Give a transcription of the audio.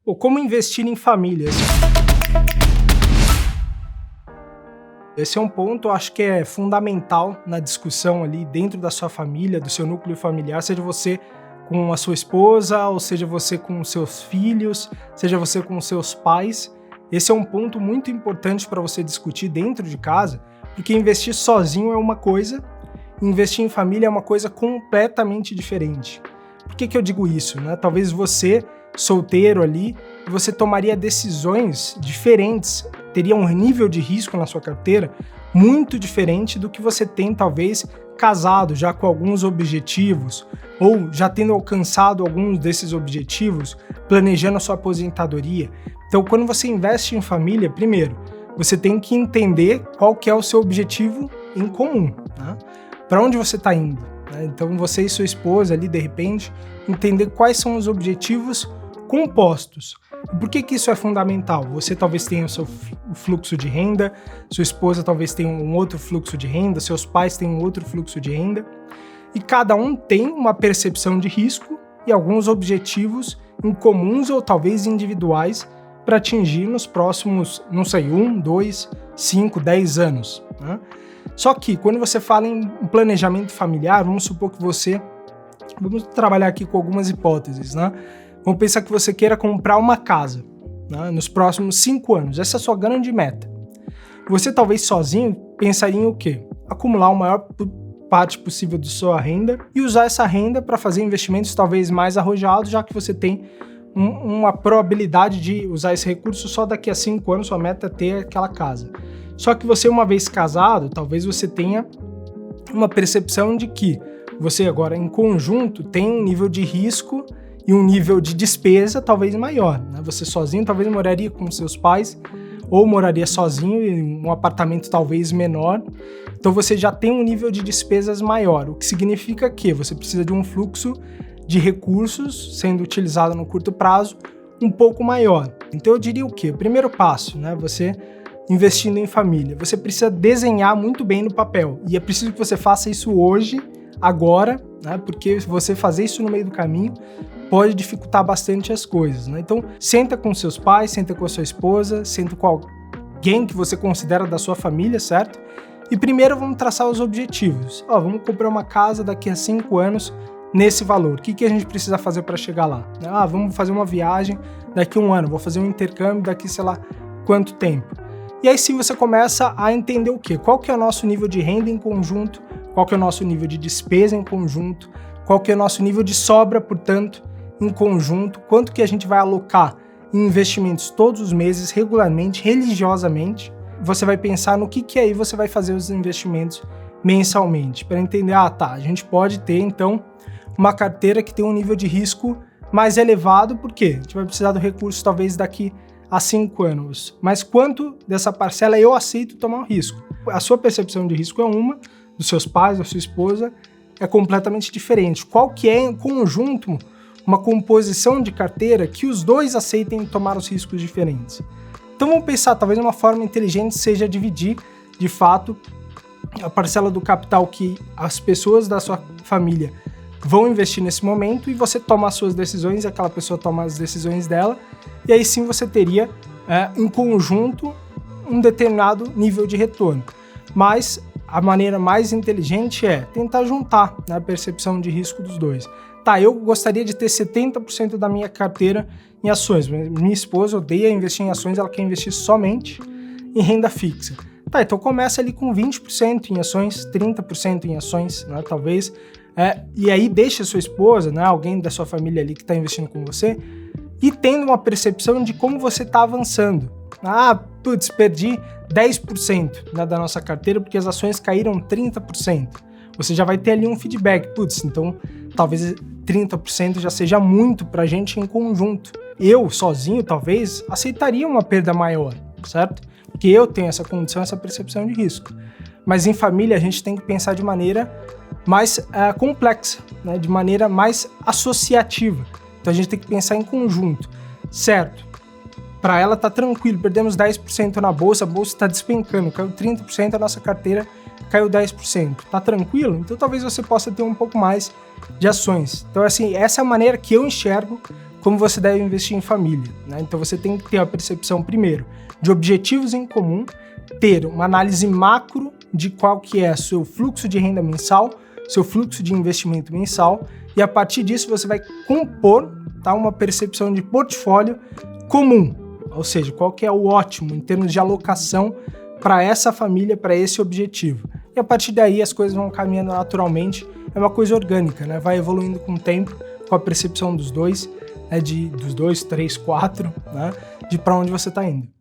Ou como investir em famílias. Esse é um ponto, eu acho que é fundamental na discussão ali dentro da sua família, do seu núcleo familiar, seja você com a sua esposa, ou seja você com os seus filhos, seja você com os seus pais. Esse é um ponto muito importante para você discutir dentro de casa, porque investir sozinho é uma coisa, investir em família é uma coisa completamente diferente. Por que eu digo isso, né? Talvez você, solteiro ali, você tomaria decisões diferentes, teria um nível de risco na sua carteira muito diferente do que você tem, talvez, casado, já com alguns objetivos, ou já tendo alcançado alguns desses objetivos, planejando a sua aposentadoria. Então, quando você investe em família, primeiro, você tem que entender qual que é o seu objetivo em comum, né? Para onde você está indo, né? Então, você e sua esposa ali, de repente, entender quais são os objetivos compostos. Por que isso é fundamental? Você talvez tenha o seu fluxo de renda, sua esposa talvez tenha um outro fluxo de renda, seus pais têm um outro fluxo de renda, e cada um tem uma percepção de risco e alguns objetivos incomuns ou talvez individuais para atingir nos próximos, 1, 2, 5, 10 anos, né? Só que quando você fala em planejamento familiar, vamos supor que vamos trabalhar aqui com algumas hipóteses, né? Vamos pensar que você queira comprar uma casa, né, nos próximos 5 anos. Essa é a sua grande meta. Você talvez sozinho pensaria em o quê? Acumular a maior parte possível da sua renda e usar essa renda para fazer investimentos talvez mais arrojados, já que você tem uma probabilidade de usar esse recurso só daqui a 5 anos, sua meta é ter aquela casa. Só que você, uma vez casado, talvez você tenha uma percepção de que você agora, em conjunto, tem um nível de risco e um nível de despesa talvez maior, né? Você sozinho talvez moraria com seus pais ou moraria sozinho em um apartamento talvez menor, então você já tem um nível de despesas maior, o que significa que você precisa de um fluxo de recursos sendo utilizado no curto prazo um pouco maior. Então eu diria o quê? O primeiro passo, né? Você investindo em família, você precisa desenhar muito bem no papel, e é preciso que você faça isso hoje, agora, né? Porque você fazer isso no meio do caminho pode dificultar bastante as coisas, né? Então, senta com seus pais, senta com a sua esposa, senta com alguém que você considera da sua família, certo? E primeiro vamos traçar os objetivos. Vamos comprar uma casa daqui a 5 anos nesse valor. O que a gente precisa fazer para chegar lá? Vamos fazer uma viagem daqui a 1 ano, vou fazer um intercâmbio daqui sei lá quanto tempo. E aí sim você começa a entender o quê? Qual que é o nosso nível de renda em conjunto, qual que é o nosso nível de despesa em conjunto, qual que é o nosso nível de sobra, portanto, em conjunto, quanto que a gente vai alocar em investimentos todos os meses, regularmente, religiosamente. Você vai pensar no que aí você vai fazer os investimentos mensalmente, para entender, a gente pode ter, então, uma carteira que tem um nível de risco mais elevado, por quê? A gente vai precisar do recurso talvez daqui a 5 anos, mas quanto dessa parcela eu aceito tomar o risco? A sua percepção de risco é uma, dos seus pais, da sua esposa, é completamente diferente. Qual que é, em conjunto, uma composição de carteira que os dois aceitem tomar os riscos diferentes? Então vamos pensar, talvez uma forma inteligente seja dividir, de fato, a parcela do capital que as pessoas da sua família vão investir nesse momento, e você toma as suas decisões e aquela pessoa toma as decisões dela, e aí sim você teria, em conjunto, um determinado nível de retorno. Mas a maneira mais inteligente é tentar juntar, né, a percepção de risco dos dois. Eu gostaria de ter 70% da minha carteira em ações. Minha esposa odeia investir em ações, ela quer investir somente em renda fixa. Então começa ali com 20% em ações, 30% em ações, né, talvez. E aí deixa a sua esposa, né, alguém da sua família ali que está investindo com você, e tendo uma percepção de como você está avançando. Perdi 10%, né, da nossa carteira porque as ações caíram 30%. Você já vai ter ali um feedback. Então talvez 30% já seja muito para a gente em conjunto. Eu, sozinho, talvez, aceitaria uma perda maior, certo? Porque eu tenho essa condição, essa percepção de risco. Mas em família a gente tem que pensar de maneira mais complexa, né? De maneira mais associativa. Então a gente tem que pensar em conjunto, certo? Para ela tá tranquilo, perdemos 10% na bolsa, a bolsa está despencando, caiu 30%, a nossa carteira caiu 10%. Tá tranquilo? Então talvez você possa ter um pouco mais de ações. Então assim, essa é a maneira que eu enxergo como você deve investir em família, né? Então você tem que ter a percepção, primeiro, de objetivos em comum, ter uma análise macro de qual que é o seu fluxo de renda mensal, seu fluxo de investimento mensal, e a partir disso você vai compor, tá, uma percepção de portfólio comum, ou seja, qual que é o ótimo em termos de alocação para essa família, para esse objetivo. E a partir daí as coisas vão caminhando naturalmente, é uma coisa orgânica, né? Vai evoluindo com o tempo, com a percepção dos dois, né? Dos dois, três, quatro, né? De para onde você está indo.